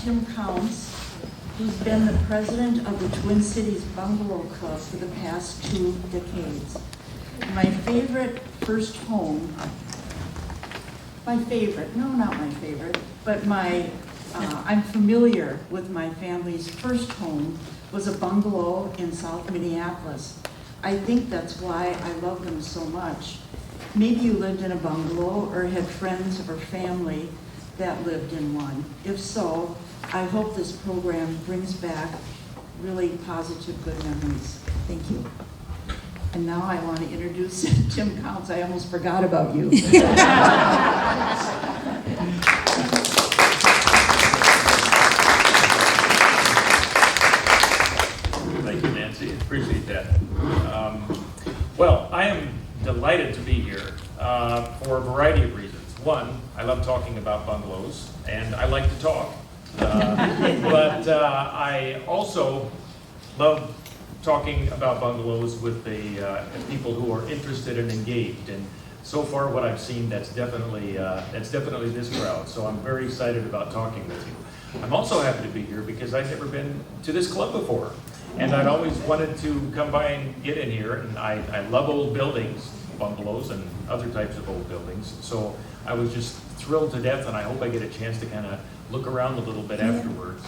Tim Counts, who's been the president of the Twin Cities Bungalow Club for the past 2 decades. My favorite first home, I'm familiar with my family's first home was a bungalow in South Minneapolis. I think that's why I love them so much. Maybe you lived in a bungalow or had friends or family that lived in one. If so, I hope this program brings back really positive, good memories. Thank you. And now I want to introduce Tim Counts. I almost forgot about you. Thank you, Nancy. Appreciate that. Well, I am delighted to be here for a variety of reasons. One, I love talking about bungalows, and I like to talk. But I also love talking about bungalows with the people who are interested and engaged. And so far, what I've seen, that's definitely this crowd. So I'm very excited about talking with you. I'm also happy to be here because I've never been to this club before, and I'd always wanted to come by and get in here. And I love old buildings, bungalows, and other types of old buildings. So I was just thrilled to death, and I hope I get a chance to kind of look around a little bit afterwards.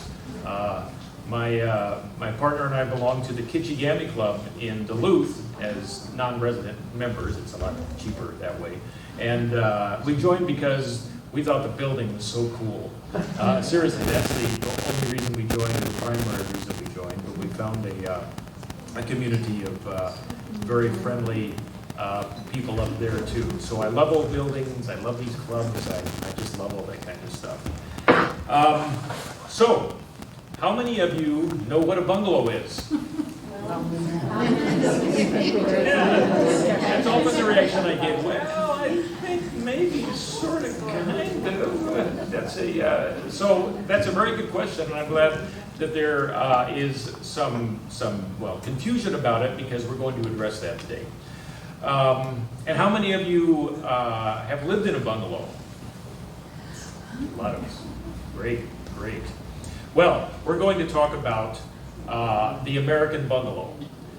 My partner and I belong to the Kitchigami Club in Duluth as non-resident members. It's a lot cheaper that way. And we joined because we thought the building was so cool. Seriously, that's the only reason we joined, the primary reason we joined. But we found a community of very friendly people up there too. So I love old buildings, I love these clubs, I just love all that kind of stuff. So, how many of you know what a bungalow is? Yeah, that's always the reaction I get. Well, I think maybe, sort of, kind of. So that's a very good question, and I'm glad that there is some confusion about it, because we're going to address that today. And how many of you have lived in a bungalow? A lot of us. Great, great. Well, we're going to talk about the American bungalow.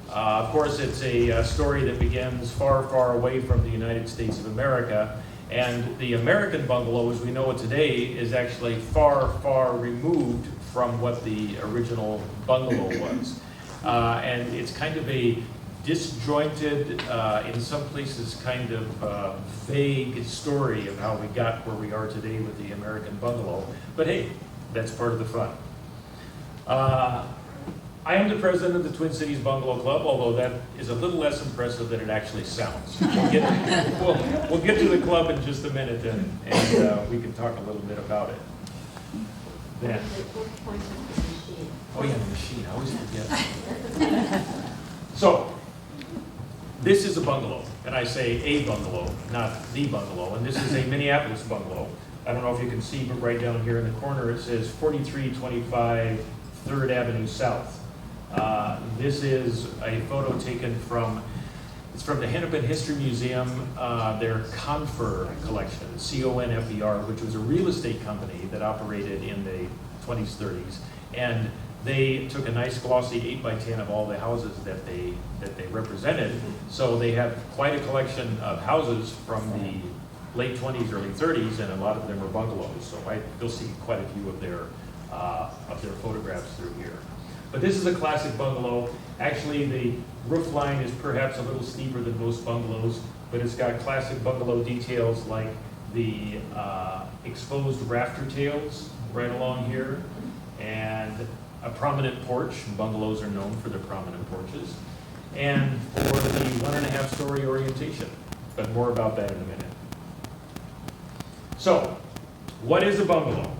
Of course, it's a story that begins far, far away from the United States of America. And the American bungalow, as we know it today, is actually far, far removed from what the original bungalow was. And it's kind of a disjointed, in some places kind of vague story of how we got where we are today with the American bungalow. But hey, that's part of the fun. I am the president of the Twin Cities Bungalow Club, although that is a little less impressive than it actually sounds. We'll get to the club in just a minute, and we can talk a little bit about it. Then. Oh yeah, the machine. I always forget. So, this is a bungalow, and I say a bungalow, not the bungalow, and this is a Minneapolis bungalow. I don't know if you can see, but right down here in the corner it says 4325 3rd Avenue South. This is a photo taken from the Hennepin History Museum, their Confer collection, C-O-N-F-E-R, which was a real estate company that operated in the 20s, 30s, and they took a nice glossy 8x10 of all the houses that they represented. So they have quite a collection of houses from the late 20s, early 30s, and a lot of them are bungalows. So you'll see quite a few of their photographs through here. But this is a classic bungalow. Actually, the roof line is perhaps a little steeper than most bungalows, but it's got classic bungalow details like the exposed rafter tails right along here, and a prominent porch. Bungalows are known for their prominent porches, and for the 1.5-story orientation. But more about that in a minute. So, what is a bungalow?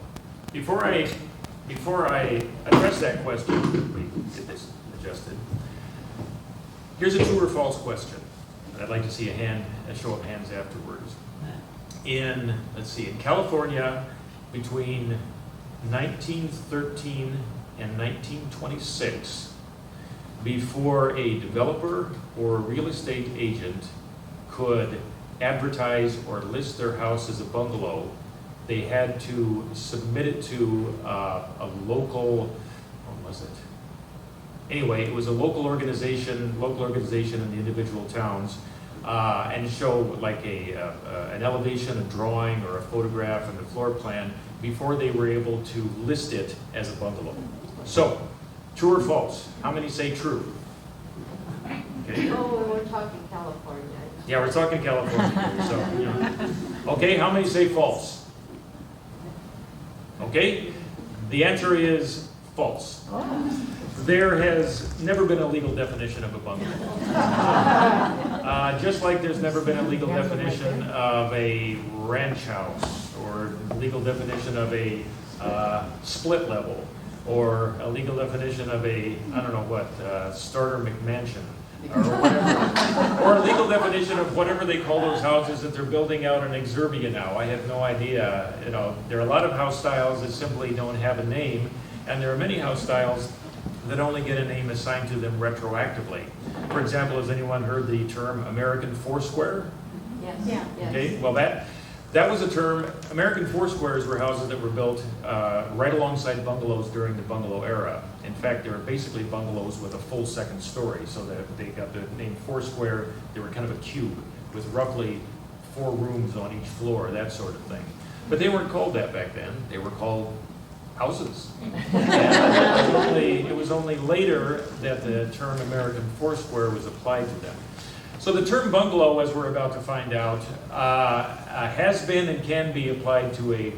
Before I address that question, let me get this adjusted. Here's a true or false question. And I'd like to see a show of hands afterwards. In California, between 1913 and 1926, before a developer or a real estate agent could advertise or list their house as a bungalow, they had to submit it to a local, what was it? Anyway, it was a local organization in the individual towns, and show like an elevation, a drawing, or a photograph and a floor plan before they were able to list it as a bungalow. So, true or false? How many say true? Okay. Oh, we're talking California. Yeah, we're talking California. So, yeah. Okay, how many say false? Okay, the answer is false. There has never been a legal definition of a bungalow. Just like there's never been a legal definition of a ranch house, or legal definition of a split level, or a legal definition of a, I don't know what, starter McMansion, or whatever, or a legal definition of whatever they call those houses that they're building out in Exurbia now. I have no idea. You know, there are a lot of house styles that simply don't have a name, and there are many house styles that only get a name assigned to them retroactively. For example, has anyone heard the term American Foursquare? Yes. Yeah. Yes. Okay, well that was a term. American Foursquares were houses that were built right alongside bungalows during the bungalow era. In fact, they were basically bungalows with a full second story, so that they got the name Foursquare. They were kind of a cube with roughly 4 rooms on each floor, that sort of thing. But they weren't called that back then. They were called houses. And it was only later that the term American Foursquare was applied to them. So the term bungalow, as we're about to find out, has been and can be applied to a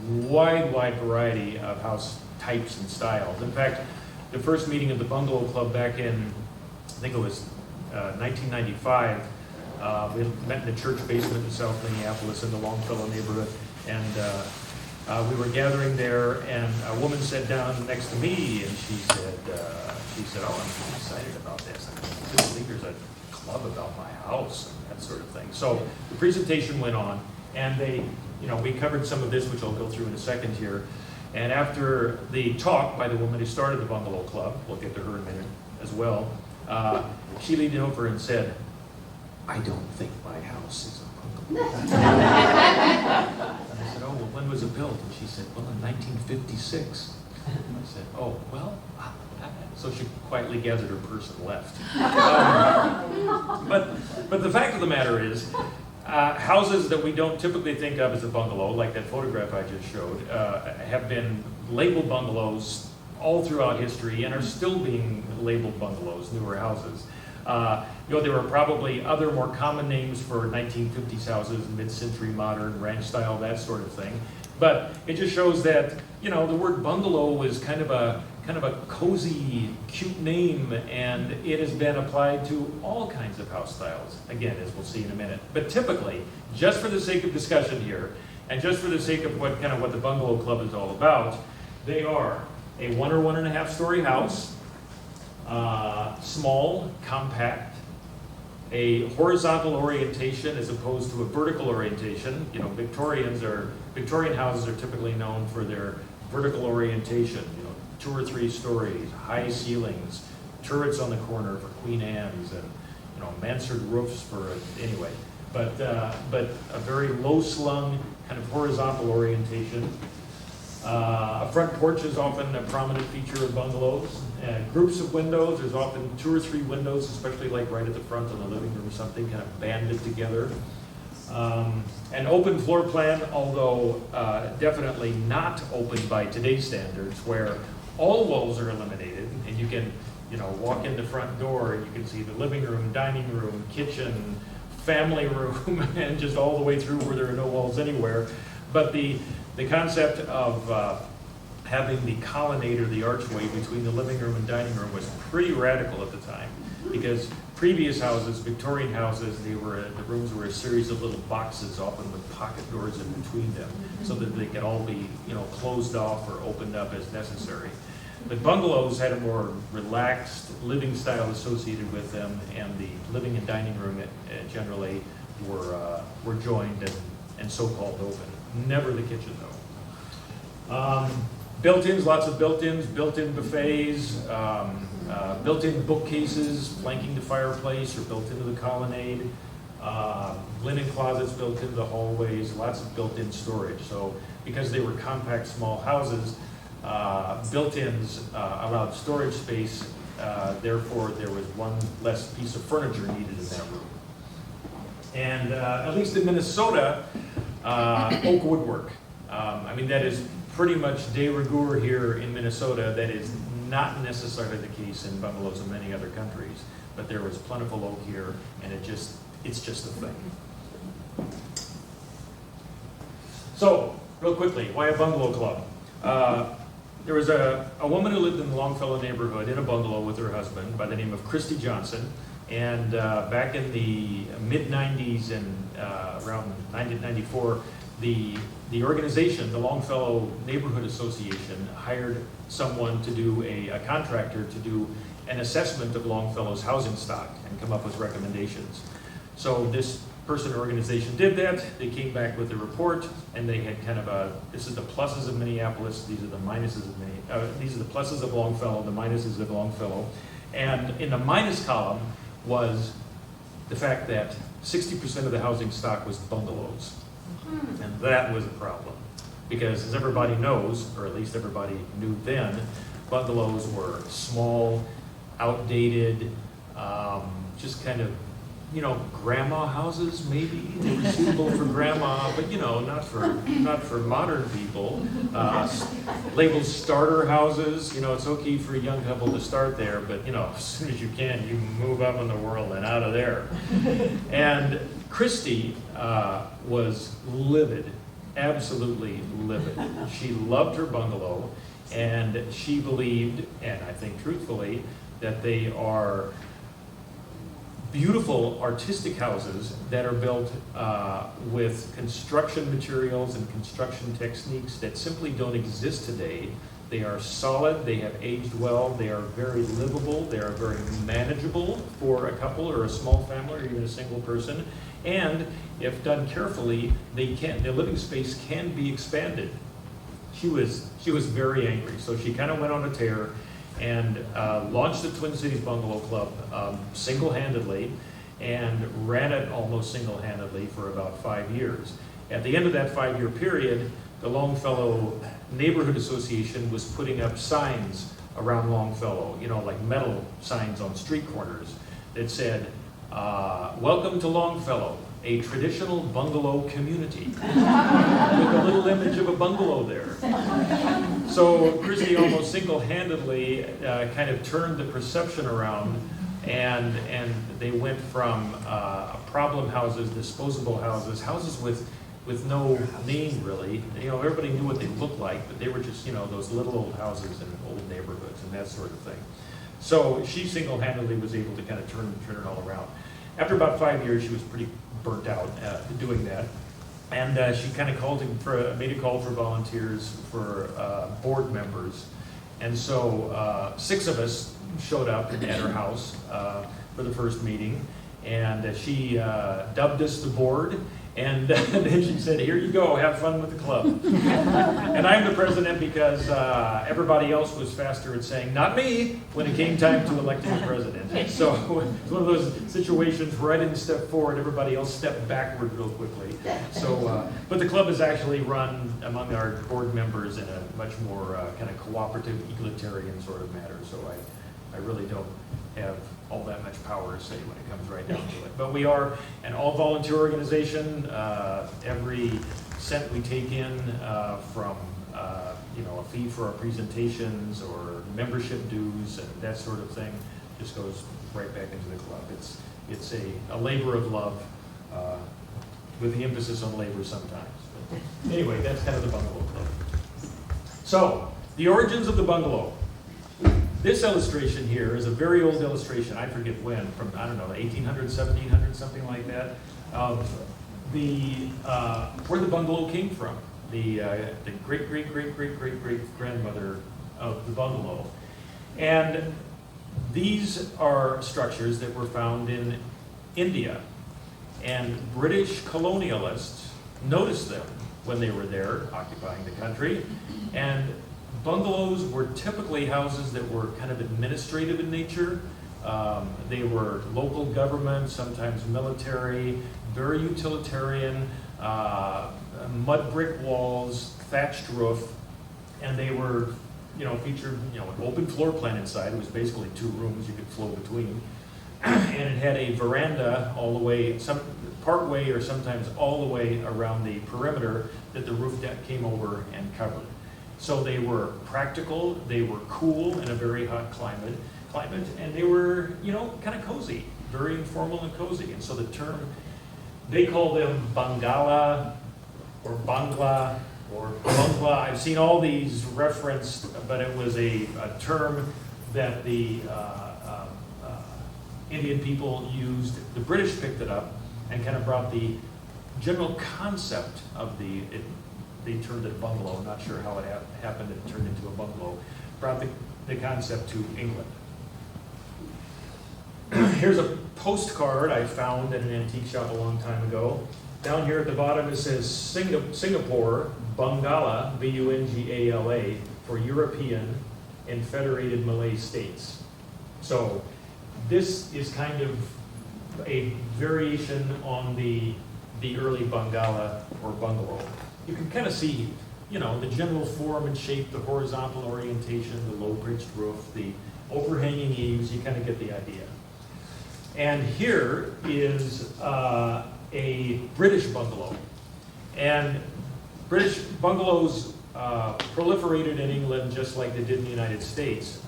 wide variety of house types and styles. In fact, the first meeting of the Bungalow Club back in, I think it was 1995, we met in the church basement in South Minneapolis in the Longfellow neighborhood, and we were gathering there, and a woman sat down next to me, and she said, "Oh, I'm really excited about this. I just think there's a club about my house and that sort of thing." So the presentation went on, and we covered some of this, which I'll go through in a second here. And after the talk by the woman who started the Bungalow Club, we'll get to her in a minute as well, she leaned over and said, "I don't think my house is a bungalow." I said, "Oh, well, when was it built?" And she said, "Well, in 1956. I said, "Oh, well," so she quietly gathered her purse and left. But the fact of the matter is, houses that we don't typically think of as a bungalow, like that photograph I just showed, have been labeled bungalows all throughout history and are still being labeled bungalows, newer houses. There were probably other more common names for 1950s houses, mid-century modern, ranch style, that sort of thing. But it just shows that, the word bungalow is kind of a cozy, cute name, and it has been applied to all kinds of house styles, again, as we'll see in a minute. But typically, just for the sake of discussion here, and just for the sake of what the Bungalow Club is all about, they are a 1 or 1.5 story house, small, compact, a horizontal orientation as opposed to a vertical orientation. Victorian houses are typically known for their vertical orientation, 2 or 3 stories, high ceilings, turrets on the corner for Queen Anne's, and mansard roofs anyway. But a very low-slung kind of horizontal orientation. A front porch is often a prominent feature of bungalows. Groups of windows, there's often 2 or 3 windows, especially like right at the front in the living room or something, kind of banded together. An open floor plan, although definitely not open by today's standards, where all walls are eliminated, and you can, walk in the front door and you can see the living room, dining room, kitchen, family room, and just all the way through where there are no walls anywhere. But the concept of having the colonnade or the archway between the living room and dining room was pretty radical at the time, because previous houses, Victorian houses, the rooms were a series of little boxes, often with pocket doors in between them, so that they could all be, closed off or opened up as necessary. But bungalows had a more relaxed living style associated with them, and the living and dining room generally were joined and so-called open. Never the kitchen, though. Built-ins, lots of built-ins, built-in buffets, built-in bookcases flanking the fireplace or built into the colonnade. linen closets built into the hallways, lots of built-in storage. So because they were compact, small houses, built-ins allowed storage space, therefore there was one less piece of furniture needed in that room. And at least in Minnesota, oak woodwork. I mean, that is pretty much de rigueur here in Minnesota. That is not necessarily the case in bungalows in many other countries, but there was plentiful oak here, and it's just a thing. So, real quickly, why a bungalow club? There was a woman who lived in the Longfellow neighborhood in a bungalow with her husband by the name of Christy Johnson. And back in the mid-90s and around 1994, the organization, the Longfellow Neighborhood Association, hired someone to do a contractor to do an assessment of Longfellow's housing stock and come up with recommendations. So this person or organization did that. They came back with a report, and they had kind of this is the pluses of Minneapolis, these are the minuses of these are the pluses of Longfellow, the minuses of Longfellow. And in the minus column was the fact that 60% of the housing stock was bungalows. And that was a problem. Because as everybody knows, or at least everybody knew then, bungalows were small, outdated, just kind of, grandma houses maybe. They were suitable for grandma, but not for modern people. Labeled starter houses. It's okay for a young couple to start there, but as soon as you can, you move up in the world and out of there. And Christy was livid, absolutely livid. She loved her bungalow, and she believed, and I think truthfully, that they are beautiful artistic houses that are built with construction materials and construction techniques that simply don't exist today. They are solid, they have aged well, they are very livable, they are very manageable for a couple or a small family or even a single person. And if done carefully, the living space can be expanded. She was very angry, so she kind of went on a tear and launched the Twin Cities Bungalow Club single-handedly, and ran it almost single-handedly for about 5 years. At the end of that 5-year period, the Longfellow Neighborhood Association was putting up signs around Longfellow, like metal signs on street corners that said, "Welcome to Longfellow, a traditional bungalow community," with a little image of a bungalow there. So Christy almost single-handedly kind of turned the perception around, and they went from problem houses, disposable houses, houses with no name really. Everybody knew what they looked like, but they were just those little old houses in old neighborhoods and that sort of thing. So she single-handedly was able to kind of turn it all around. After about 5 years, she was pretty burnt out doing that, and she kind of made a call for volunteers for board members, and so 6 of us showed up at her house for the first meeting, and she dubbed us the board. And then she said, "Here you go, have fun with the club." And I'm the president because everybody else was faster at saying, "Not me," when it came time to electing a president. So it's one of those situations where I didn't step forward, everybody else stepped backward real quickly. So, but the club is actually run among our board members in a much more kind of cooperative, egalitarian sort of manner. So I really don't have all that much power to say when it comes right down to it. But we are an all-volunteer organization. Every cent we take in from a fee for our presentations or membership dues and that sort of thing just goes right back into the club. It's a labor of love with the emphasis on labor sometimes. But anyway, that's kind of the Bungalow Club. So, the origins of the bungalow. This illustration here is a very old illustration, I forget when, from, 1800s, 1700s, something like that, of where the bungalow came from. The great-great-great-great-great-great-grandmother of the bungalow. And these are structures that were found in India. And British colonialists noticed them when they were there, occupying the country. And bungalows were typically houses that were kind of administrative in nature. They were local government, sometimes military, very utilitarian, mud brick walls, thatched roof, and they were, featured, an open floor plan inside. It was basically 2 rooms you could flow between. And it had a veranda all the way, part way or sometimes all the way around the perimeter that the roof deck came over and covered. So they were practical, they were cool in a very hot climate, and they were, kind of cozy, very informal and cozy. And so the term, they call them bangala or bangla or bungla. I've seen all these referenced, but it was a term that the Indian people used. The British picked it up and kind of brought the general concept of they turned it bungalow. I'm not sure how it happened. It turned into a bungalow. Brought the concept to England. Here's a postcard I found in an antique shop a long time ago. Down here at the bottom it says Singapore, Bungala, B-U-N-G-A-L-A, for European and Federated Malay States. So this is kind of a variation on the early Bangala or bungalow. You can kind of see, the general form and shape, the horizontal orientation, the low-pitched roof, the overhanging eaves. You kind of get the idea. And here is a British bungalow. And British bungalows proliferated in England just like they did in the United States,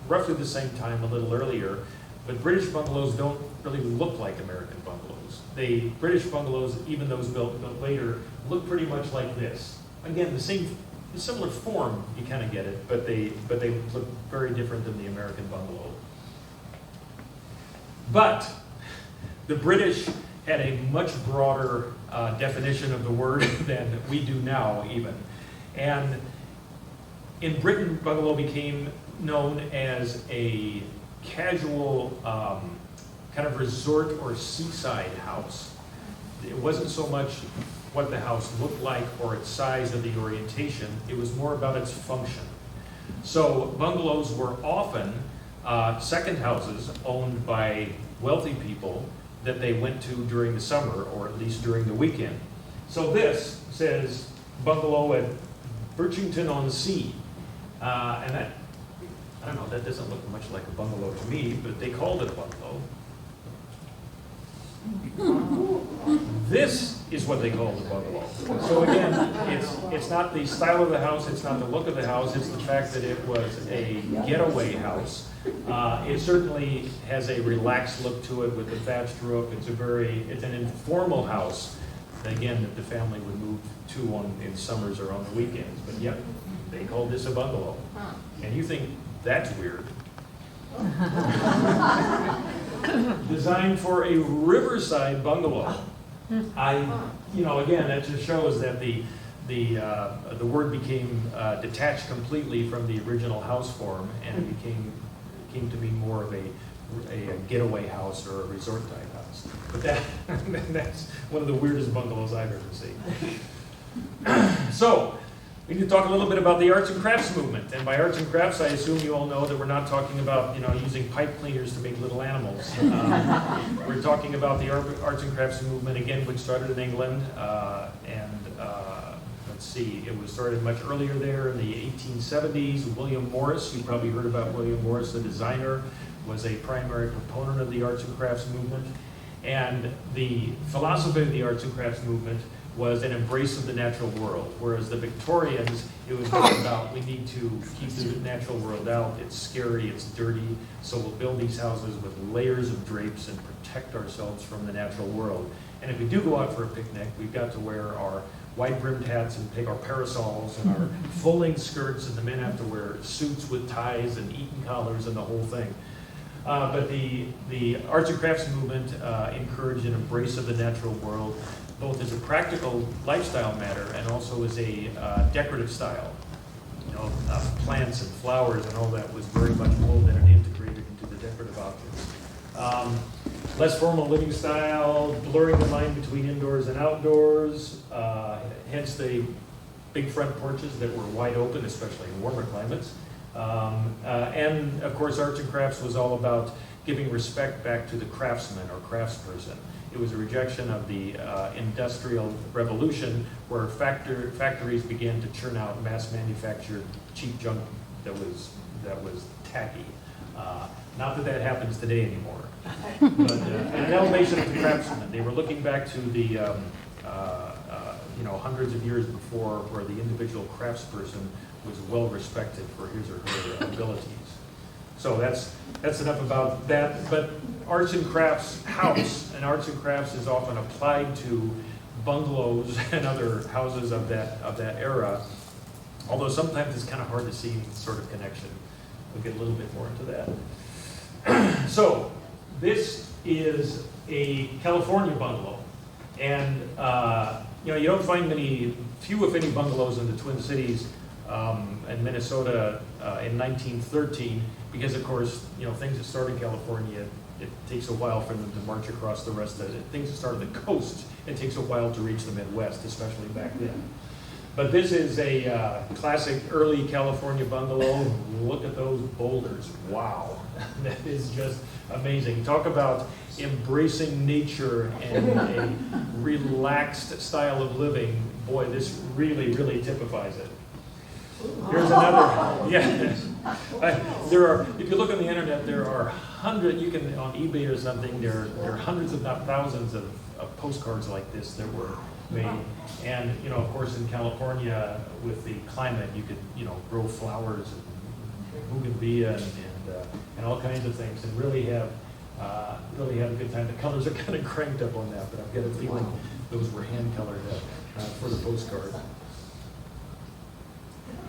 roughly the same time, a little earlier. But British bungalows don't really look like American bungalows. British bungalows, even those built later, look pretty much like this. Again, the similar form, you kind of get it, but they look very different than the American bungalow. But the British had a much broader definition of the word than we do now, even. And in Britain, bungalow became known as a casual kind of resort or seaside house. It wasn't so much what the house looked like or its size or the orientation. It was more about its function. So bungalows were often second houses owned by wealthy people that they went to during the summer or at least during the weekend. So this says bungalow at Birchington-on-Sea. And that, I don't know, that doesn't look much like a bungalow to me, but they called it a bungalow. This is what they called a bungalow. So again, it's not the style of the house, it's not the look of the house, it's the fact that it was a getaway house. It certainly has a relaxed look to it with the thatched roof. It's an informal house, again, that the family would move to in summers or on the weekends. But yep, they called this a bungalow. And you think that's weird. Designed for a riverside bungalow. Again, that just shows that the word became detached completely from the original house form, and it came to be more of a getaway house or a resort type house. But that's one of the weirdest bungalows I've ever seen. So, we need to talk a little bit about the arts and crafts movement. And by arts and crafts, I assume you all know that we're not talking about, using pipe cleaners to make little animals. We're talking about the arts and crafts movement, again, which started in England. Let's see, it was started much earlier there in the 1870s. William Morris, you probably heard about William Morris, the designer, was a primary proponent of the arts and crafts movement. And the philosophy of the arts and crafts movement was an embrace of the natural world, whereas the Victorians, it was more about we need to keep the natural world out. It's scary, it's dirty, so we'll build these houses with layers of drapes and protect ourselves from the natural world. And if we do go out for a picnic, we've got to wear our wide-brimmed hats and take our parasols and our full-length skirts, and the men have to wear suits with ties and Eton collars and the whole thing. But the arts and crafts movement encouraged an embrace of the natural world, both as a practical lifestyle matter and also as a decorative style. Plants and flowers and all that was very much molded and integrated into the decorative objects. Less formal living style, blurring the line between indoors and outdoors, hence the big front porches that were wide open, especially in warmer climates. And of course, arts and crafts was all about giving respect back to the craftsman or craftsperson. It was a rejection of the industrial revolution, where factories began to churn out mass-manufactured cheap junk that was tacky. Not that that happens today anymore, but an elevation of the craftsman. They were looking back to the hundreds of years before, where the individual craftsperson was well respected for his or her abilities. So that's enough about that. But arts and crafts house, and arts and crafts is often applied to bungalows and other houses of that era. Although sometimes it's kind of hard to see any sort of connection. We'll get a little bit more into that. So this is a California bungalow, and you don't find few if any bungalows in the Twin Cities in Minnesota in 1913, because of course things that start in California, it takes a while for them to march across the rest of it. Things that start on the coast, it takes a while to reach the Midwest, especially back then. But this is a classic early California bungalow. Look at those boulders. Wow. That is just amazing. Talk about embracing nature and a relaxed style of living. Boy, this really, really typifies it. Here's another. Yeah. If you look on the internet, there are hundreds, on eBay or something, there are hundreds if not thousands of postcards like this that were made. And of course in California with the climate, you could grow flowers and bougainvillea and all kinds of things, and really have a good time. The colors are kind of cranked up on that, but I've got a feeling those were hand colored for the postcard.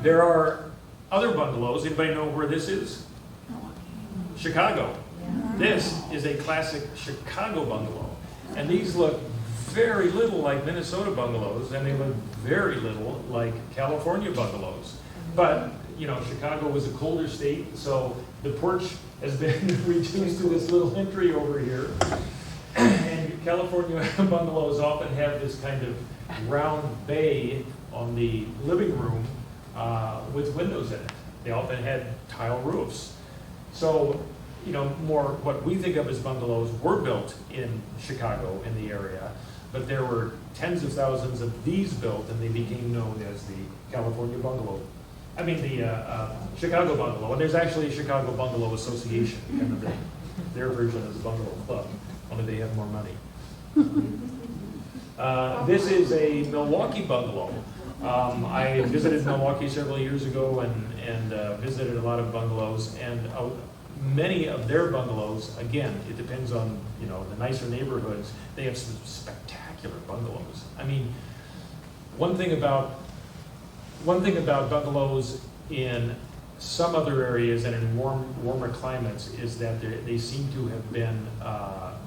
There are other bungalows. Anybody know where this is? Chicago. This is a classic Chicago bungalow, and these look very little like Minnesota bungalows, and they look very little like California bungalows. But Chicago was a colder state, so the porch has been reduced to this little entry over here. And California bungalows often have this kind of round bay on the living room with windows in it. They often had tile roofs. So, more what we think of as bungalows were built in Chicago, in the area, but there were tens of thousands of these built, and they became known as the California bungalow. The Chicago bungalow. And there's actually a Chicago Bungalow Association, kind of their version of the Bungalow Club, only they have more money. This is a Milwaukee bungalow. I visited Milwaukee several years ago and visited a lot of bungalows, and many of their bungalows, again, it depends on the nicer neighborhoods, they have some spectacular bungalows. One thing about bungalows in some other areas and in warmer climates is that they seem to have been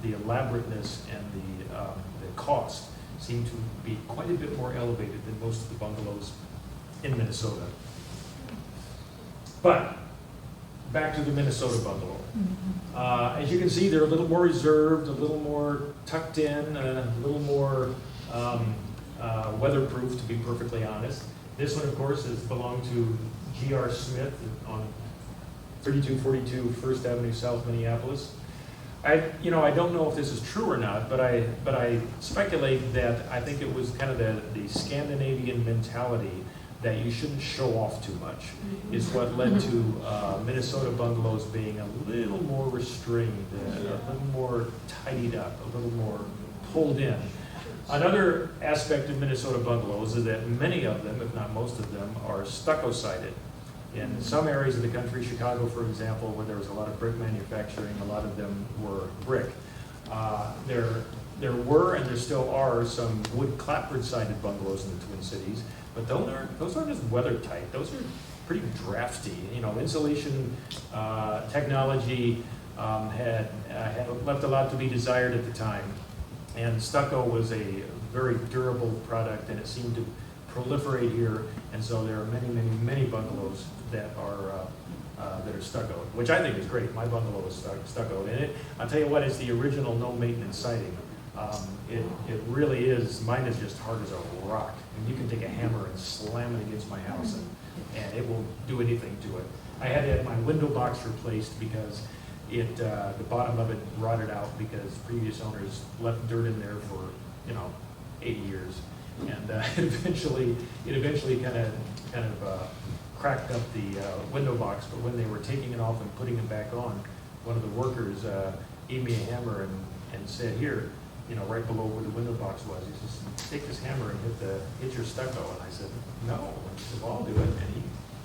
the elaborateness and the cost seem to be quite a bit more elevated than most of the bungalows in Minnesota. But back to the Minnesota bungalow. As you can see, they're a little more reserved, a little more tucked in, a little more weatherproof, to be perfectly honest. This one, of course, belonged to G.R. Smith on 3242 First Avenue South, Minneapolis. I don't know if this is true or not, but I speculate that I think it was kind of the Scandinavian mentality that you shouldn't show off too much is what led to Minnesota bungalows being a little more restrained, a little more tidied up, a little more pulled in. Another aspect of Minnesota bungalows is that many of them, if not most of them, are stucco-sided. In some areas of the country, Chicago, for example, where there was a lot of brick manufacturing, a lot of them were brick. There were and there still are some wood clapboard-sided bungalows in the Twin Cities, but those aren't as weather tight. Those are pretty drafty. Insulation technology had left a lot to be desired at the time. And stucco was a very durable product, and it seemed to proliferate here. And so there are many, many, many bungalows that are stuccoed, which I think is great. My bungalow is stuccoed, and I'll tell you what, it's the original no-maintenance siding. It really is. Mine is just hard as a rock, and you can take a hammer and slam it against my house, and it won't do anything to it. I had to have my window box replaced because the bottom of it rotted out because previous owners left dirt in there for, 80 years. And it eventually kind of cracked up the window box, but when they were taking it off and putting it back on, one of the workers gave me a hammer and said, here, right below where the window box was, he says, take this hammer and hit your stucco. And I said, no. And he said, well, I'll do it. And he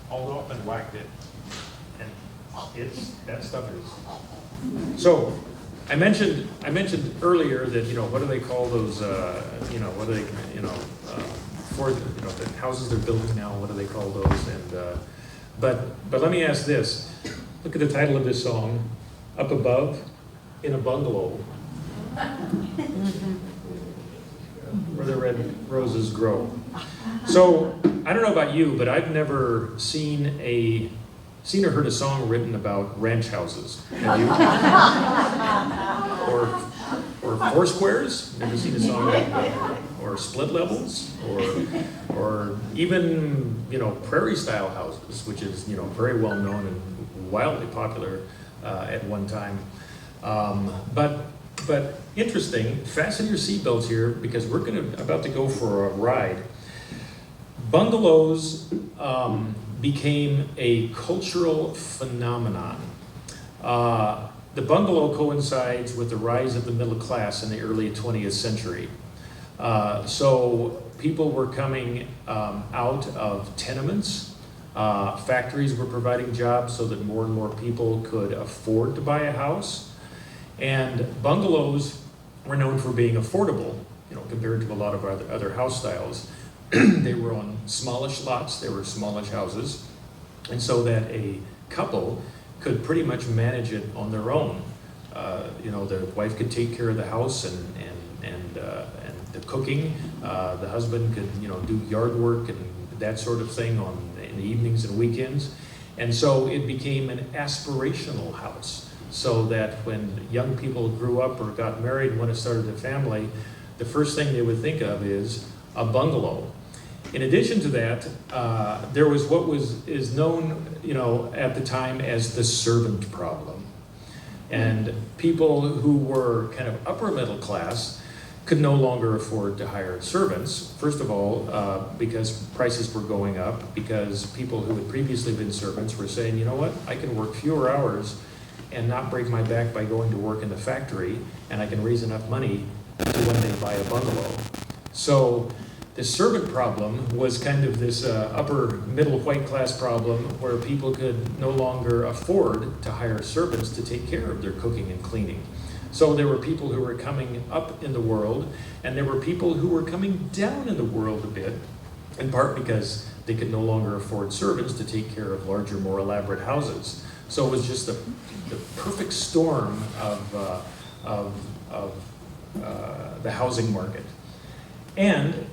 hauled off and whacked it. And that stuff is. So I mentioned earlier that, what do they call those, what do they, for the houses they're building now, what do they call those? And but let me ask this. Look at the title of this song, Up Above in a Bungalow, where the red roses grow. So I don't know about you, but I've never seen or heard a song written about ranch houses. Have you? or four squares? Never seen a song about, or split levels, or even prairie style houses, which is very well known and wildly popular at one time. But interesting. Fasten your seatbelts here because we're about to go for a ride. Bungalows became a cultural phenomenon. The bungalow coincides with the rise of the middle class in the early 20th century. So people were coming out of tenements. Factories were providing jobs so that more and more people could afford to buy a house. And bungalows were known for being affordable, compared to a lot of other house styles. They were on smallish lots, they were smallish houses, and so that a couple could pretty much manage it on their own. The wife could take care of the house and the cooking. The husband could, do yard work and that sort of thing in the evenings and weekends. And so it became an aspirational house, so that when young people grew up or got married and wanted to start a family, the first thing they would think of is a bungalow. In addition to that, there was what is known, at the time as the servant problem. And people who were kind of upper middle class could no longer afford to hire servants. First of all, because prices were going up, because people who had previously been servants were saying, you know what, I can work fewer hours and not break my back by going to work in the factory, and I can raise enough money to one day buy a bungalow. So the servant problem was kind of this upper middle white class problem where people could no longer afford to hire servants to take care of their cooking and cleaning. So there were people who were coming up in the world, and there were people who were coming down in the world a bit, in part because they could no longer afford servants to take care of larger, more elaborate houses. So it was just the perfect storm of the housing market. And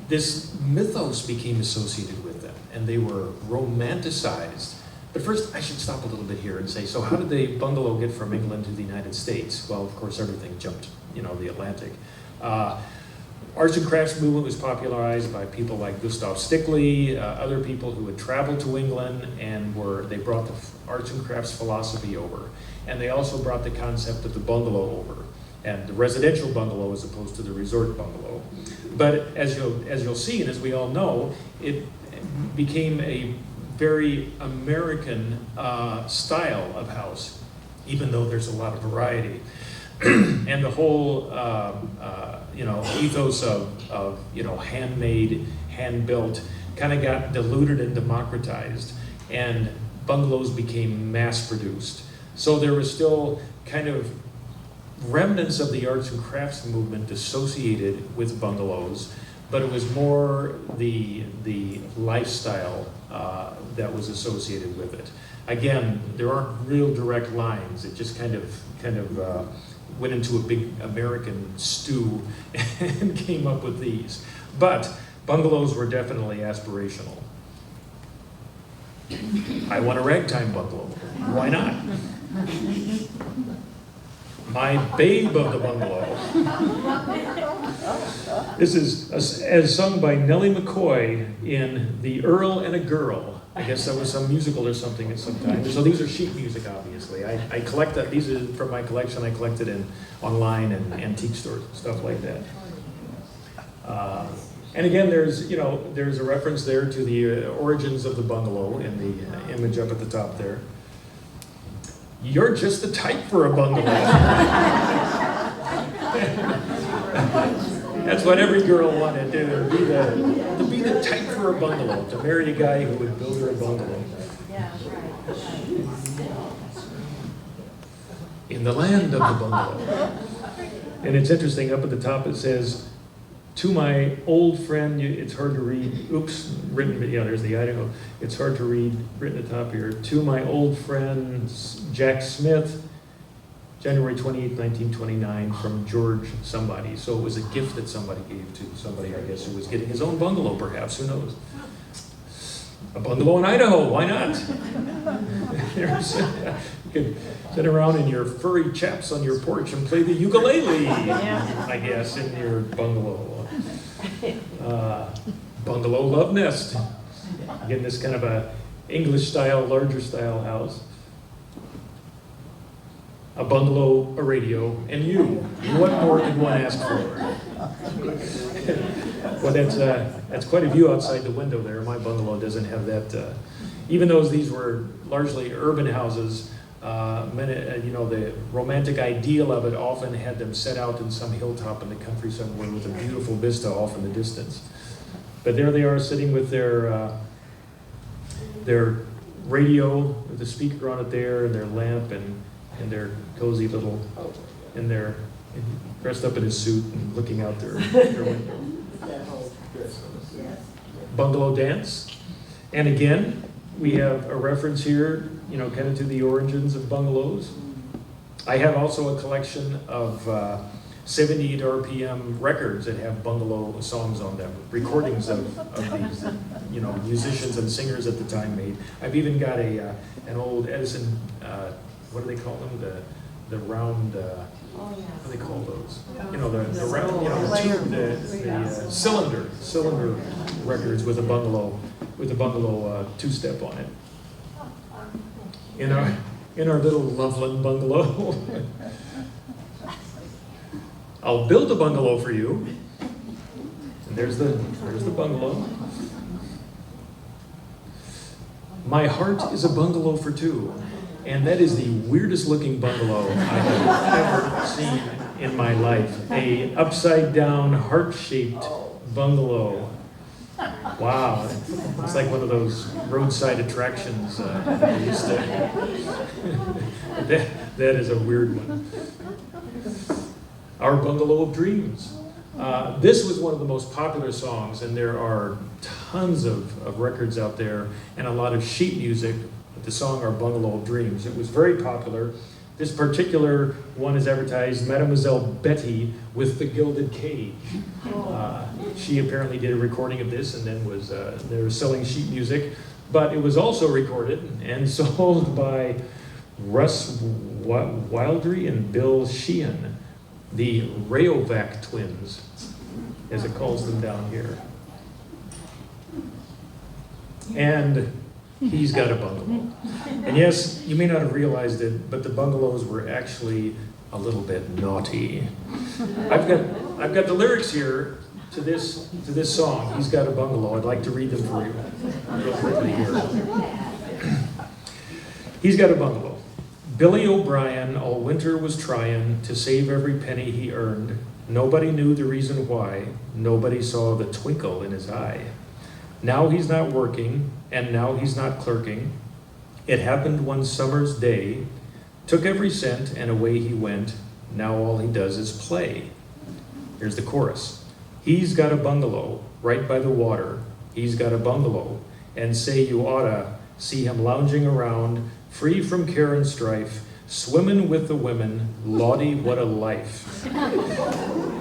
this mythos became associated with them, and they were romanticized. But first, I should stop a little bit here and say, so how did the bungalow get from England to the United States? Well, of course, everything jumped, the Atlantic. Arts and crafts movement was popularized by people like Gustav Stickley, other people who had traveled to England, and they brought the arts and crafts philosophy over. And they also brought the concept of the bungalow over, and the residential bungalow as opposed to the resort bungalow. But as you'll see, and as we all know, it became a very American style of house, even though there's a lot of variety. And the whole ethos of handmade, hand-built kind of got diluted and democratized, and bungalows became mass-produced. So there was still kind of remnants of the arts and crafts movement associated with bungalows, but it was more the lifestyle that was associated with it. Again, there aren't real direct lines. It just kind of went into a big American stew and came up with these. But bungalows were definitely aspirational. I want a ragtime bungalow. Why not? My babe of the bungalow. This is as sung by Nellie McCoy in The Earl and a Girl. I guess that was some musical or something at some time. So these are sheet music, obviously. I collect that. These are from my collection. I collected in online and antique stores and stuff like that. And again, there's a reference there to the origins of the bungalow in the image up at the top there. You're just the type for a bungalow. That's what every girl wanted to do, to be the type for a bungalow, to marry a guy who would build her a bungalow. In the land of the bungalow. And it's interesting, up at the top it says, to my old friend, it's hard to read, written, there's the Idaho, it's hard to read, written at the top here, to my old friend Jack Smith, January 28, 1929, from George somebody. So it was a gift that somebody gave to somebody, I guess, who was getting his own bungalow, perhaps, who knows. A bungalow in Idaho, why not? You could sit around in your furry chaps on your porch and play the ukulele, I guess, in your bungalow. Bungalow love nest. Again, this kind of a English style, larger style house. A bungalow, a radio, and you. What more could one ask for? Well, that's quite a view outside the window there. My bungalow doesn't have that. Even though these were largely urban houses, the romantic ideal of it often had them set out in some hilltop in the country somewhere with a beautiful vista off in the distance. But there they are sitting with their radio with the speaker on it there, and their lamp, and their cozy little, and they're dressed up in his suit and looking out their window. Bungalow dance. And again, we have a reference here, kind of to the origins of bungalows. I have also a collection of 78 RPM records that have bungalow songs on them, recordings of these, musicians and singers at the time made. I've even got an old Edison, what do they call them? The round, what do they call those? The round, the cylinder records with a bungalow two-step on it. In our little Loveland bungalow. I'll build a bungalow for you. And there's the bungalow. My heart is a bungalow for two. And that is the weirdest looking bungalow I have ever seen in my life. A upside down, heart-shaped bungalow. Wow, it's like one of those roadside attractions. That is a weird one. Our Bungalow of Dreams. This was one of the most popular songs, and there are tons of records out there and a lot of sheet music. The song Our Bungalow of Dreams. It was very popular. This particular one is advertised, Mademoiselle Betty with the Gilded Cage. She apparently did a recording of this and then they were selling sheet music, but it was also recorded and sold by Russ Wildry and Bill Sheehan, the Rayovac twins, as it calls them down here. And he's got a bungalow. And yes, you may not have realized it, but the bungalows were actually a little bit naughty. I've got the lyrics here to this song. He's got a bungalow. I'd like to read them for you real quickly here. He's got a bungalow. Billy O'Brien all winter was trying to save every penny he earned. Nobody knew the reason why. Nobody saw the twinkle in his eye. Now he's not working, and now he's not clerking. It happened one summer's day. Took every cent, and away he went. Now all he does is play. Here's the chorus. He's got a bungalow right by the water. He's got a bungalow, and say you oughta see him lounging around, free from care and strife, swimming with the women. Lawdy, what a life.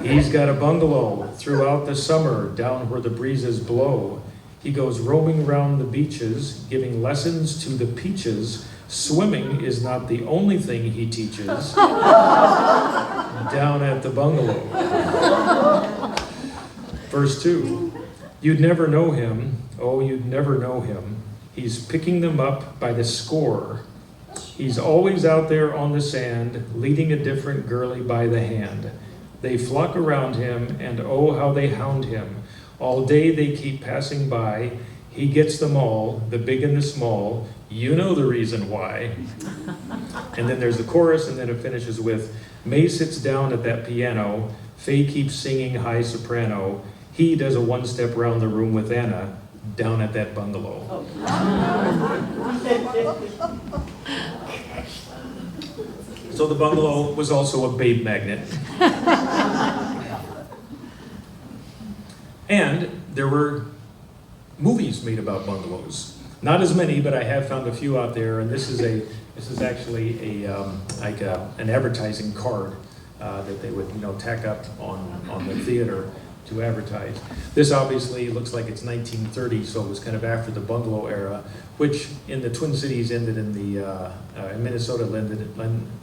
He's got a bungalow throughout the summer, down where the breezes blow. He goes roaming round the beaches, giving lessons to the peaches Swimming is not the only thing he teaches down at the bungalow. Verse 2, you'd never know him, oh, you'd never know him. He's picking them up by the score. He's always out there on the sand, leading a different girlie by the hand. They flock around him, and oh, how they hound him. All day they keep passing by. He gets them all, the big and the small. You know the reason why. And then there's the chorus, and then it finishes with, May sits down at that piano. Faye keeps singing high soprano. He does a one-step round the room with Anna down at that bungalow. So the bungalow was also a babe magnet. And there were movies made about bungalows. Not as many, but I have found a few out there, and this is actually an advertising card that they would tack up on the theater to advertise. This obviously looks like it's 1930, so it was kind of after the bungalow era, which in the Twin Cities ended in in Minnesota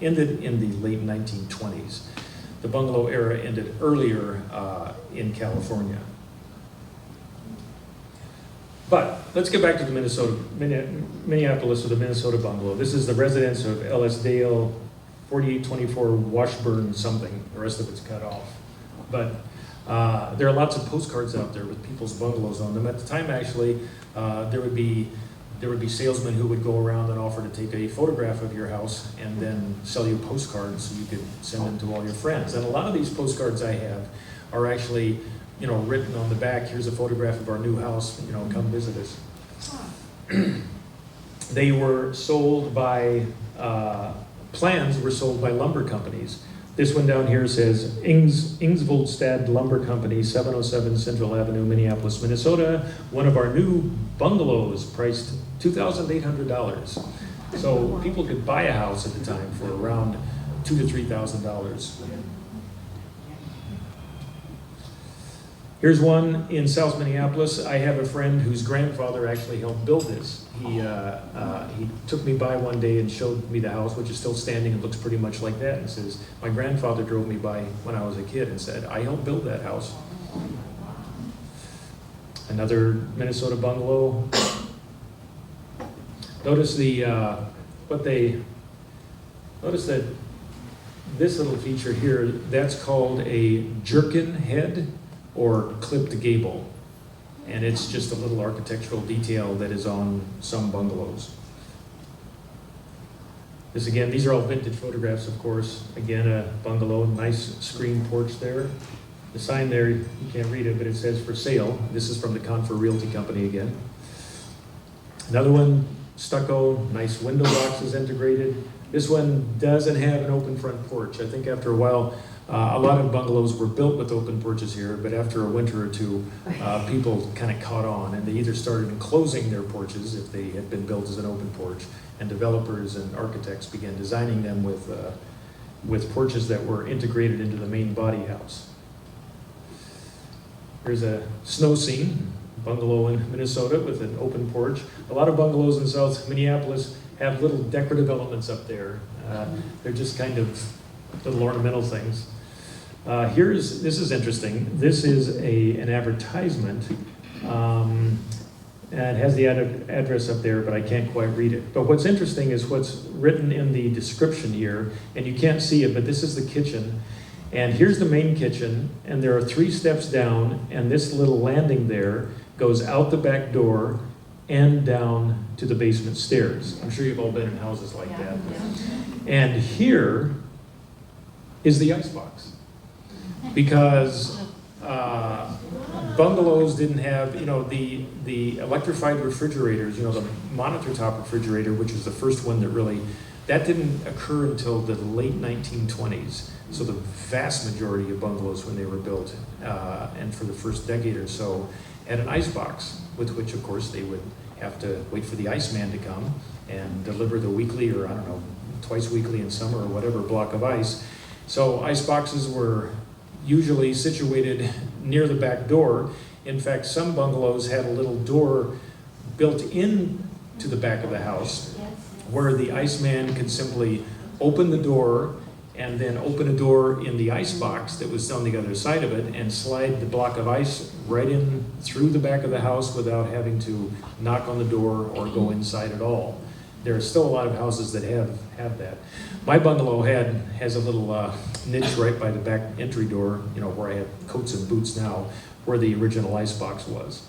ended in the late 1920s. The bungalow era ended earlier in California. But let's get back to the Minneapolis or the Minnesota bungalow. This is the residence of Ellis Dale, 4824 Washburn something. The rest of it's cut off. But there are lots of postcards out there with people's bungalows on them. At the time, actually, there would be salesmen who would go around and offer to take a photograph of your house and then sell you postcards so you could send them to all your friends. And a lot of these postcards I have are actually written on the back, here's a photograph of our new house, come visit us. They were sold by, plans were sold by lumber companies. This one down here says Ingsvoldstad Lumber Company, 707 Central Avenue, Minneapolis, Minnesota. One of our new bungalows priced $2,800. So people could buy a house at the time for around $2,000 to $3,000. Here's one in South Minneapolis. I have a friend whose grandfather actually helped build this. He took me by one day and showed me the house, which is still standing and looks pretty much like that, and says, my grandfather drove me by when I was a kid and said, I helped build that house. Another Minnesota bungalow. Notice notice that this little feature here, that's called a jerkin head, or clipped gable. And it's just a little architectural detail that is on some bungalows. This again, these are all vintage photographs, of course. Again, a bungalow, nice screen porch there. The sign there, you can't read it, but it says for sale. This is from the Confer Realty Company again. Another one, stucco, nice window boxes integrated. This one doesn't have an open front porch. I think after a while, a lot of bungalows were built with open porches here, but after a winter or two, people kind of caught on, and they either started enclosing their porches if they had been built as an open porch, and developers and architects began designing them with porches that were integrated into the main body house. Here's a snow scene, bungalow in Minnesota with an open porch. A lot of bungalows in South Minneapolis have little decorative elements up there. They're just kind of little ornamental things. This is interesting. This is an advertisement, and it has the address up there, but I can't quite read it. But what's interesting is what's written in the description here, and you can't see it, but this is the kitchen. And here's the main kitchen, and there are 3 steps down, and this little landing there goes out the back door and down to the basement stairs. I'm sure you've all been in houses like that. And here is the icebox. Because bungalows didn't have, the electrified refrigerators, the monitor top refrigerator, which was the first one that didn't occur until the late 1920s. So the vast majority of bungalows when they were built, and for the first decade or so, had an icebox, with which of course they would have to wait for the iceman to come and deliver the weekly, or I don't know, twice weekly in summer or whatever, block of ice. So ice boxes were usually situated near the back door. In fact, some bungalows had a little door built in to the back of the house where the Iceman could simply open the door and then open a door in the ice box that was on the other side of it and slide the block of ice right in through the back of the house without having to knock on the door or go inside at all. There are still a lot of houses that have that. My bungalow has a little niche right by the back entry door, where I have coats and boots now, where the original ice box was.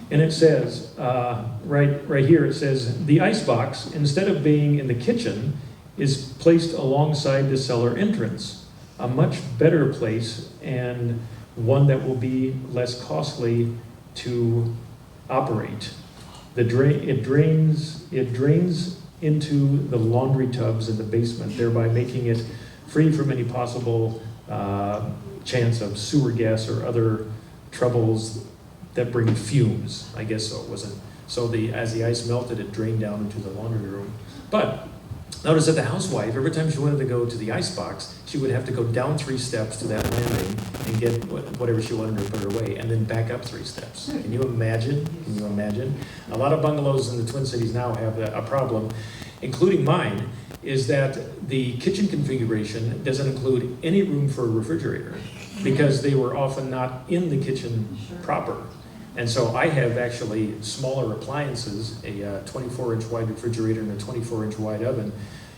And it says, right here, it says, the ice box, instead of being in the kitchen, is placed alongside the cellar entrance, a much better place and one that will be less costly to operate. It drains into the laundry tubs in the basement, thereby making it free from any possible chance of sewer gas or other troubles that bring fumes. I guess so. It wasn't so. As the ice melted, it drained down into the laundry room. But notice that the housewife, every time she wanted to go to the ice box, she would have to go down 3 steps to that landing and get whatever she wanted to put away, and then back up 3 steps. Can you imagine? Can you imagine? A lot of bungalows in the Twin Cities now have a problem, including mine, is that the kitchen configuration doesn't include any room for a refrigerator because they were often not in the kitchen proper. And so I have actually smaller appliances, a 24-inch wide refrigerator and a 24-inch wide oven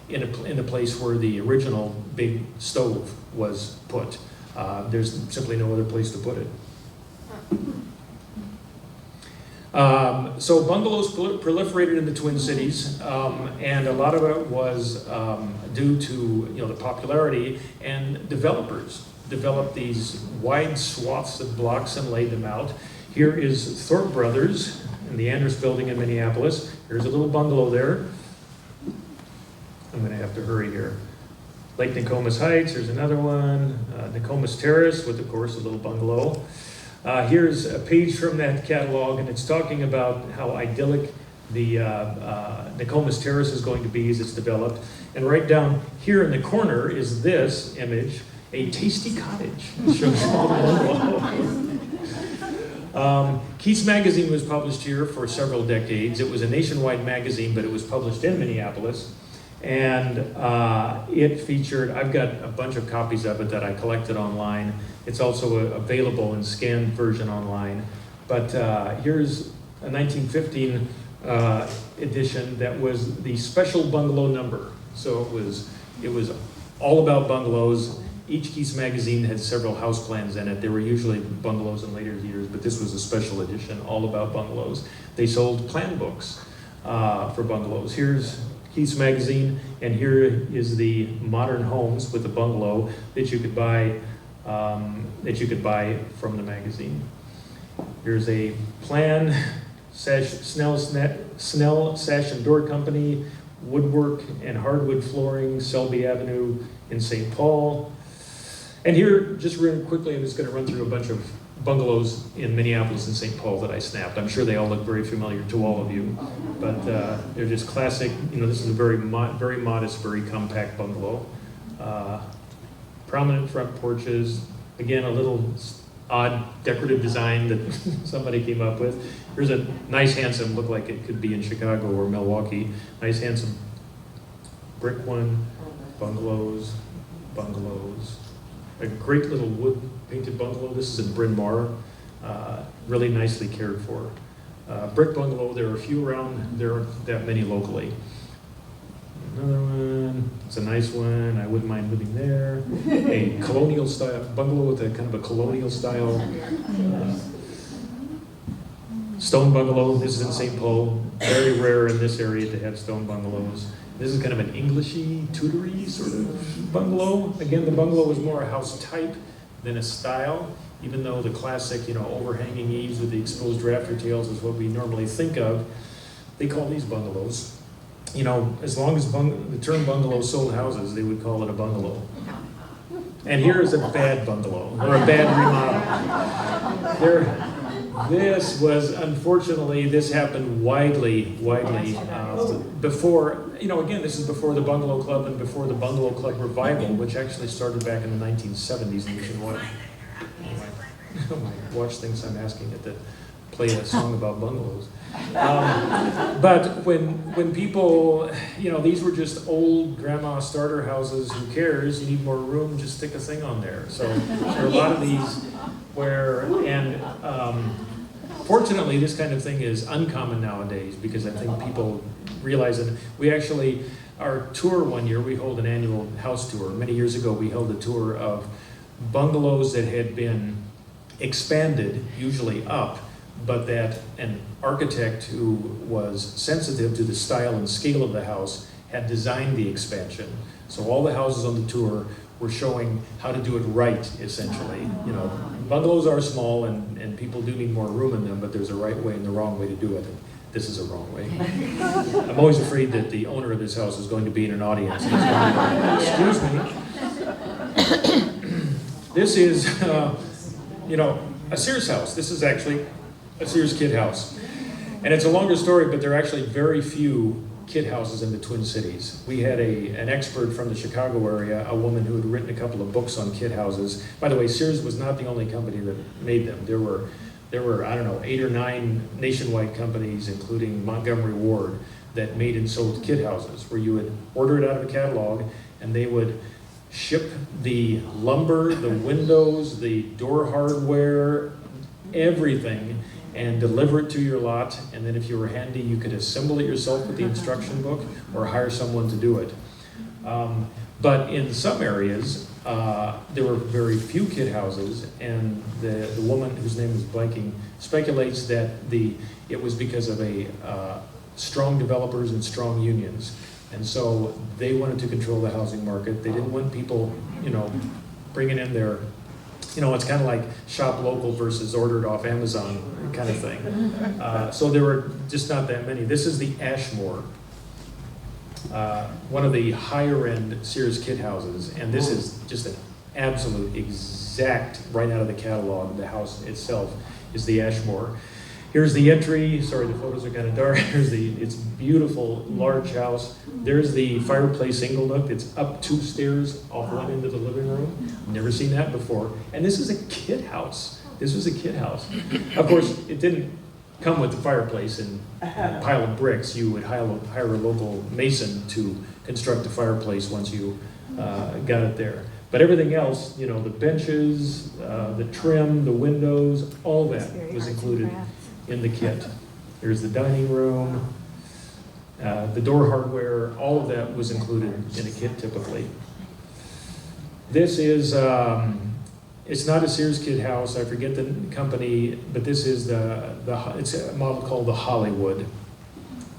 in the place where the original big stove was put. There's simply no other place to put it. So bungalows proliferated in the Twin Cities, and a lot of it was due to the popularity, and developers developed these wide swaths of blocks and laid them out. Here is Thorpe Brothers in the Anders building in Minneapolis. Here's a little bungalow there. I'm going to have to hurry here. Lake Nokomis Heights, here's another one. Nokomis Terrace with, of course, a little bungalow. Here's a page from that catalog, and it's talking about how idyllic the Nokomis Terrace is going to be as it's developed. And right down here in the corner is this image, a tasty cottage. It shows a little bungalow. Keats Magazine was published here for several decades. It was a nationwide magazine, but it was published in Minneapolis. And it featured, I've got a bunch of copies of it that I collected online. It's also available in scanned version online. But here's a 1915 edition that was the special bungalow number. So it was all about bungalows. Each Keats magazine had several house plans in it. There were usually bungalows in later years, but this was a special edition all about bungalows. They sold plan books for bungalows. Here's Keats magazine, and here is the modern homes with the bungalow that you could buy from the magazine. Here's a plan, Snell Sash and Door Company, woodwork and hardwood flooring, Selby Avenue in St. Paul. And here, just real quickly, I'm just going to run through a bunch of bungalows in Minneapolis and St. Paul that I snapped. I'm sure they all look very familiar to all of you, but they're just classic. This is a very modest, very compact bungalow. Prominent front porches. Again, a little odd decorative design that somebody came up with. Here's a nice, handsome, look like it could be in Chicago or Milwaukee. Nice, handsome brick one. Bungalows. A great little wood painted bungalow. This is in Bryn Mawr, really nicely cared for. Brick bungalow, there are a few around, there aren't that many locally. Another one, it's a nice one, I wouldn't mind living there. A colonial style bungalow with a kind of a colonial style. Stone bungalow, this is in St. Paul. Very rare in this area to have stone bungalows. This is kind of an Englishy, Tudory sort of bungalow. Again, the bungalow is more a house type than a style, even though the classic, overhanging eaves with the exposed rafter tails is what we normally think of. They call these bungalows. As long as the term bungalow sold houses, they would call it a bungalow. And here is a bad bungalow, or a bad remodel. This was, unfortunately, this happened widely before, again, this is before the Bungalow Club and before the Bungalow Club revival, which actually started back in the 1970s nationwide. My watch thinks I'm asking it to play a song about bungalows. But when people, these were just old grandma starter houses, who cares? You need more room, just stick a thing on there. So there are a lot of these fortunately, this kind of thing is uncommon nowadays, because I think people realize it. We actually, our tour one year, we hold an annual house tour. Many years ago, we held a tour of bungalows that had been expanded, usually up, but that an architect who was sensitive to the style and scale of the house had designed the expansion. So all the houses on the tour were showing how to do it right, essentially. Bungalows are small and people do need more room in them, but there's a right way and the wrong way to do it. This is a wrong way. I'm always afraid that the owner of this house is going to be in an audience. Excuse me. This is, a Sears house. This is actually a Sears kid house. And it's a longer story, but there are actually very few kid houses in the Twin Cities. We had an expert from the Chicago area, a woman who had written a couple of books on kid houses. By the way, Sears was not the only company that made them. There were, I don't know, 8 or 9 nationwide companies, including Montgomery Ward, that made and sold kid houses, where you would order it out of a catalog and they would ship the lumber, the windows, the door hardware, everything, and deliver it to your lot. And then if you were handy, you could assemble it yourself with the instruction book or hire someone to do it. But in some areas, there were very few kid houses, and the woman, whose name is blanking, speculates that it was because of strong developers and strong unions. And so they wanted to control the housing market. They didn't want people, bringing in their, it's kind of like shop local versus ordered off Amazon kind of thing. So there were just not that many. This is the Ashmore, one of the higher end Sears kid houses. And this is just an absolute exact, right out of the catalog. The house itself is the Ashmore. Here's the entry. Sorry, the photos are kind of dark. It's beautiful, large house. There's the fireplace single nook. It's up 2 stairs off one end of the living room. Never seen that before. And this is a kid house. This was a kid house. Of course, it didn't come with the fireplace and a pile of bricks. You would hire a local mason to construct a fireplace once you got it there. But everything else, the benches, the trim, the windows, all that was included in the kit. There's the dining room, the door hardware, all of that was included in a kit typically. This is, it's not a Sears kid house, I forget the company, but this is it's a model called the Hollywood.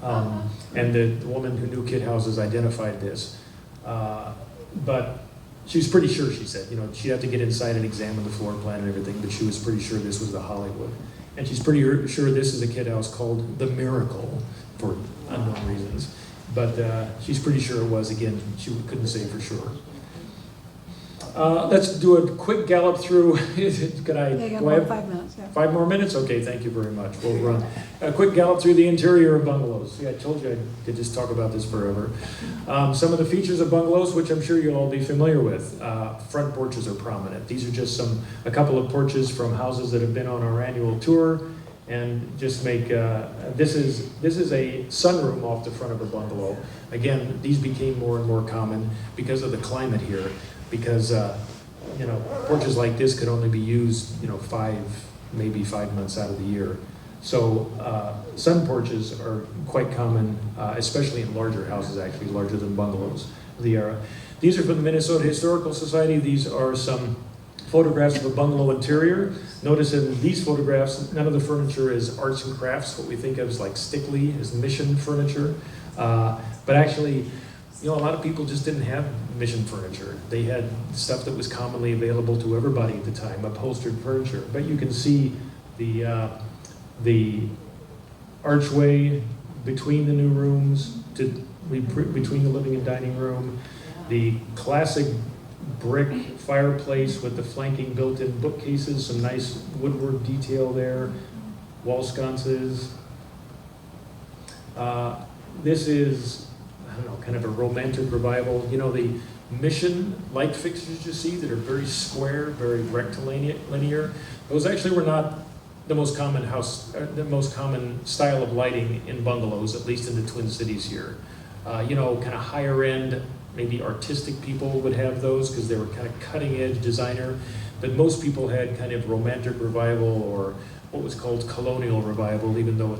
And the woman who knew kid houses identified this. But she was pretty sure, she said, she'd have to get inside and examine the floor plan and everything, but she was pretty sure this was the Hollywood. And she's pretty sure this is a kid house called The Miracle, for unknown reasons. But she's pretty sure it was. Again, she couldn't say for sure. Let's do a quick gallop through. Could I? Yeah, you got 5 minutes. Yeah. 5 more minutes? Okay, thank you very much. We'll run. A quick gallop through the interior of bungalows. See, I told you I could just talk about this forever. Some of the features of bungalows, which I'm sure you'll all be familiar with. Front porches are prominent. These are just a couple of porches from houses that have been on our annual tour, and just make, this is a sunroom off the front of a bungalow. Again, these became more and more common because of the climate here. Because porches like this could only be used, maybe 5 months out of the year. So sun porches are quite common, especially in larger houses, actually larger than bungalows. These are from the Minnesota Historical Society. These are some photographs of a bungalow interior. Notice in these photographs, none of the furniture is arts and crafts, what we think of as like stickly, as mission furniture. But actually, a lot of people just didn't have mission furniture. They had stuff that was commonly available to everybody at the time, upholstered furniture. But you can see the archway between the new rooms, between the living and dining room, the classic brick fireplace with the flanking built-in bookcases, some nice woodwork detail there, wall sconces. This is, kind of a romantic revival. The mission light fixtures you see that are very square, very rectilinear, those actually were not the most common the most common style of lighting in bungalows, at least in the Twin Cities here. You know, kind of higher end, maybe artistic people would have those because they were kind of cutting edge designer, but most people had kind of romantic revival or what was called colonial revival, even though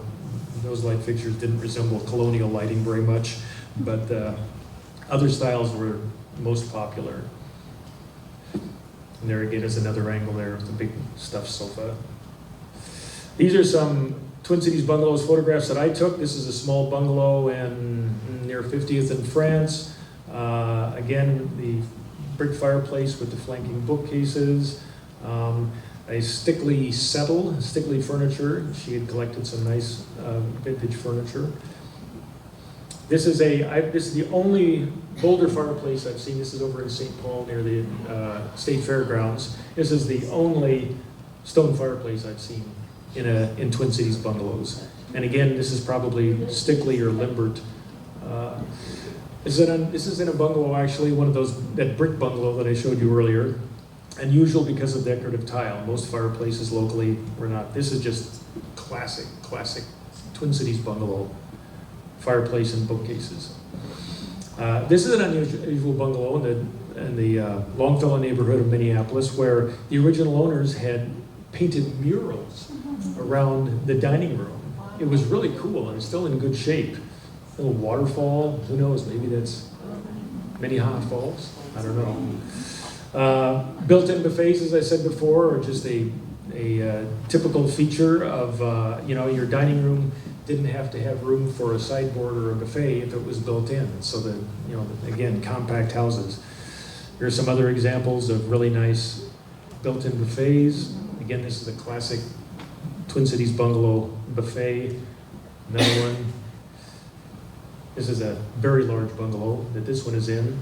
those light fixtures didn't resemble colonial lighting very much, but other styles were most popular. And there again is another angle there of the big stuffed sofa. These are some Twin Cities Bungalows photographs that I took. This is a small bungalow near 50th in France. Again, the brick fireplace with the flanking bookcases. A Stickley settle, Stickley furniture. She had collected some nice vintage furniture. This is the only Boulder fireplace I've seen. This is over in St. Paul near the State Fairgrounds. This is the only stone fireplace I've seen in Twin Cities Bungalows. And again, this is probably Stickley or Limbert. This is in a bungalow, actually, that brick bungalow that I showed you earlier. Unusual because of decorative tile. Most fireplaces locally were not. This is just classic Twin Cities bungalow fireplace and bookcases. This is an unusual bungalow in the Longfellow neighborhood of Minneapolis, where the original owners had painted murals around the dining room. It was really cool and still in good shape. A little waterfall, who knows, maybe that's Minnehaha Falls, I don't know. Built-in buffets, as I said before, are just a typical feature of, your dining room didn't have to have room for a sideboard or a buffet if it was built in. So that, again, compact houses. Here are some other examples of really nice built-in buffets. Again, this is a classic Twin Cities bungalow buffet. Another one. This is a very large bungalow that this one is in.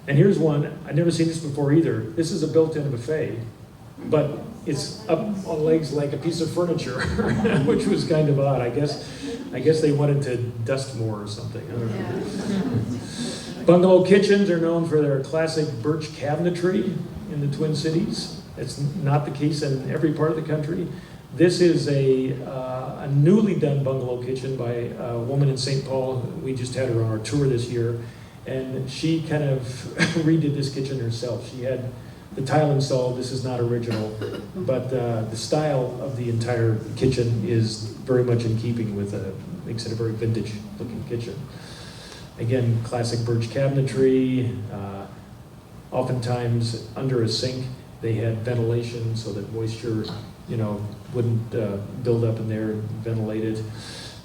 And here's one, I'd never seen this before either. This is a built-in buffet, but it's up on legs like a piece of furniture, which was kind of odd. I guess they wanted to dust more or something. I don't know. Bungalow kitchens are known for their classic birch cabinetry in the Twin Cities. It's not the case in every part of the country. This is a newly done bungalow kitchen by a woman in St. Paul. We just had her on our tour this year. And she kind of redid this kitchen herself. She had the tile installed. This is not original, but the style of the entire kitchen is very much in keeping with makes it a very vintage looking kitchen. Again, classic birch cabinetry. Oftentimes under a sink, they had ventilation so that moisture, wouldn't build up in there and ventilate it.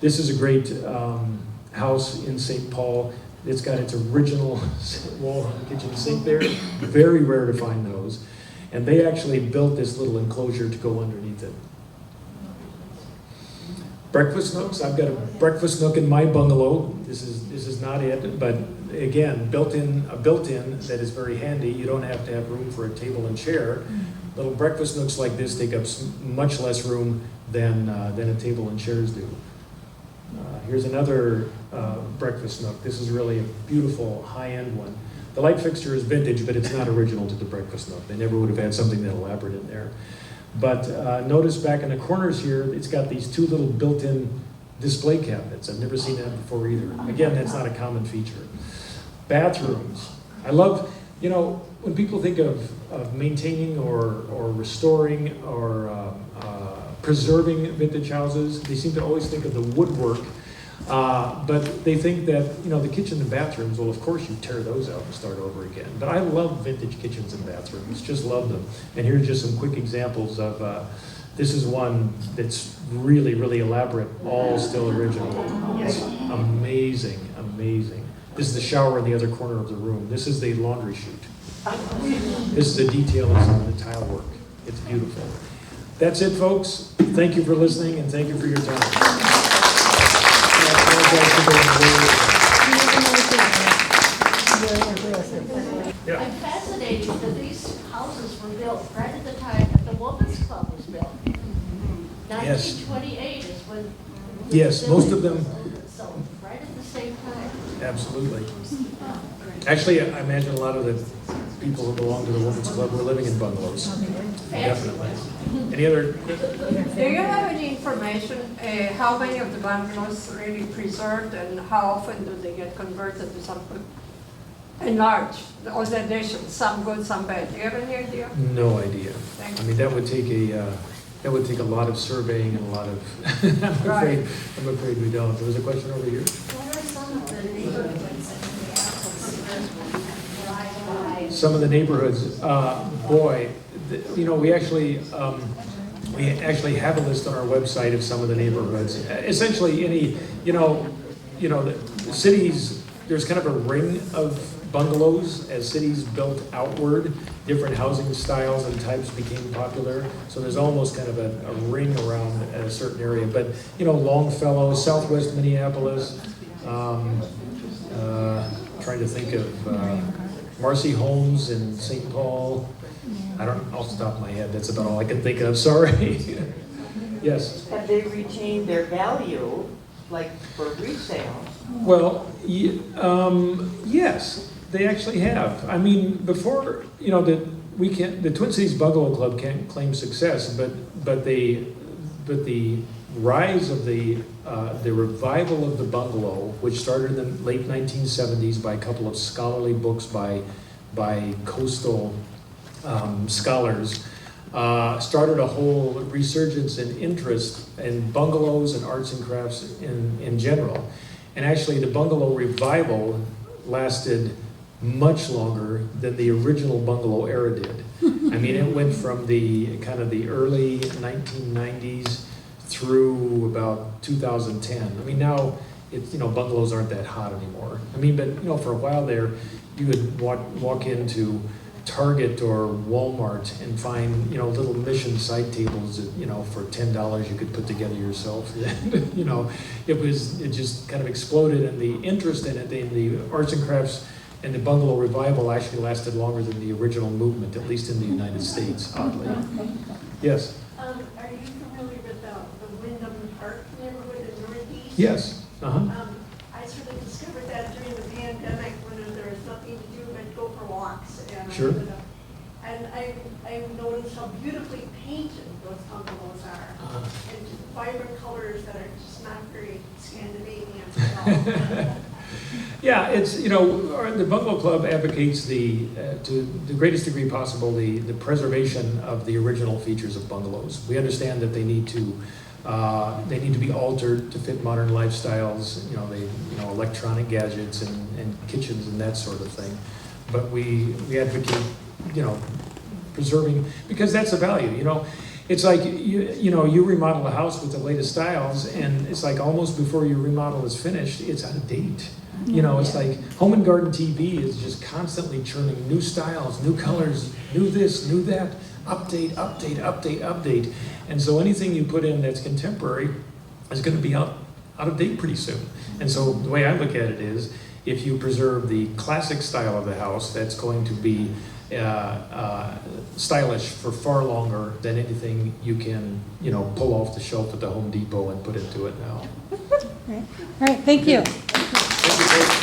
This is a great house in St. Paul. It's got its original wall-hung kitchen sink there. Very rare to find those. And they actually built this little enclosure to go underneath it. Breakfast nooks. I've got a breakfast nook in my bungalow. This is not it, but again, a built-in that is very handy. You don't have to have room for a table and chair. Little breakfast nooks like this take up much less room than a table and chairs do. Here's another breakfast nook. This is really a beautiful high-end one. The light fixture is vintage, but it's not original to the breakfast nook. They never would have had something that elaborate in there. But notice back in the corners here, it's got these two little built-in display cabinets. I've never seen that before either. Again, that's not a common feature. Bathrooms. I love, when people think of maintaining or restoring or preserving vintage houses, they seem to always think of the woodwork. But they think that, the kitchen and bathrooms, well, of course you tear those out and start over again. But I love vintage kitchens and bathrooms, just love them. And here's just some quick examples of, this is one that's really, really elaborate, all still original. It's amazing, amazing. This is the shower in the other corner of the room. This is the laundry chute. This is the detail on the tile work. It's beautiful. That's it, folks. Thank you for listening and thank you for your time. Yeah. I'm fascinated that these houses were built right at the time that the Women's Club was built. 1928 is when. Yes, most of them. So, right at the same time. Absolutely. Actually, I imagine a lot of the people who belong to the Women's Club were living in bungalows. definitely. Any other? Do you have any information, how many of the bungalows really preserved and how often do they get converted to something enlarged, or the additions, some good, some bad? Do you have any idea? No idea. Thank I you. mean, that would take a lot of surveying and a lot of, Right. I'm afraid we don't. There was a question over here? What are some of the neighborhoods in Minneapolis that you Some of the neighborhoods, boy, we actually have a list on our website of some of the neighborhoods. Essentially, any, the cities, there's kind of a ring of bungalows as cities built outward. Different housing styles and types became popular. So there's almost kind of a ring around a certain area. But, Longfellow, Southwest Minneapolis, trying to think of Marcy Homes in St. Paul. I don't, off the top of my head, that's about all I can think of, sorry. Yes? Have they retained their value, like for resale? Well, yes, they actually have. I mean, before, the Twin Cities Bungalow Club can't claim success, but the rise of the revival of the bungalow, which started in the late 1970s by a couple of scholarly books by coastal scholars, started a whole resurgence in interest in bungalows and arts and crafts in general. And actually, the bungalow revival lasted much longer than the original bungalow era did. I mean, it went from the kind of the early 1990s through about 2010. I mean, now it's, bungalows aren't that hot anymore. I mean, but for a while there, you would walk into Target or Walmart and find, little mission side tables that, for $10 you could put together yourself. It just kind of exploded, and the interest in it, in the arts and crafts and the bungalow revival actually lasted longer than the original movement, at least in the United States, oddly. Yes? Are you familiar with the Wyndham Park neighborhood in Northeast? Yes. Uh-huh. I sort of discovered that during the pandemic when there was nothing to do but go for walks. And Sure. I've noticed how beautifully painted those bungalows are. Uh-huh. And just vibrant colors that are just not very Scandinavian at all. Yeah, it's, the Bungalow Club advocates to the greatest degree possible the preservation of the original features of bungalows. We understand that they need to be altered to fit modern lifestyles, electronic gadgets and kitchens and that sort of thing. But we advocate, preserving, because that's a value, It's like, you remodel a house with the latest styles, and it's like almost before your remodel is finished, it's out of date. It's like Home and Garden TV is just constantly churning new styles, new colors, new this, new that, update, update, update, update. And so anything you put in that's contemporary is going to be out of date pretty soon. And so the way I look at it is, if you preserve the classic style of the house, that's going to be stylish for far longer than anything you can, pull off the shelf at the Home Depot and put into it now. All right, thank you. Thank you, Kate.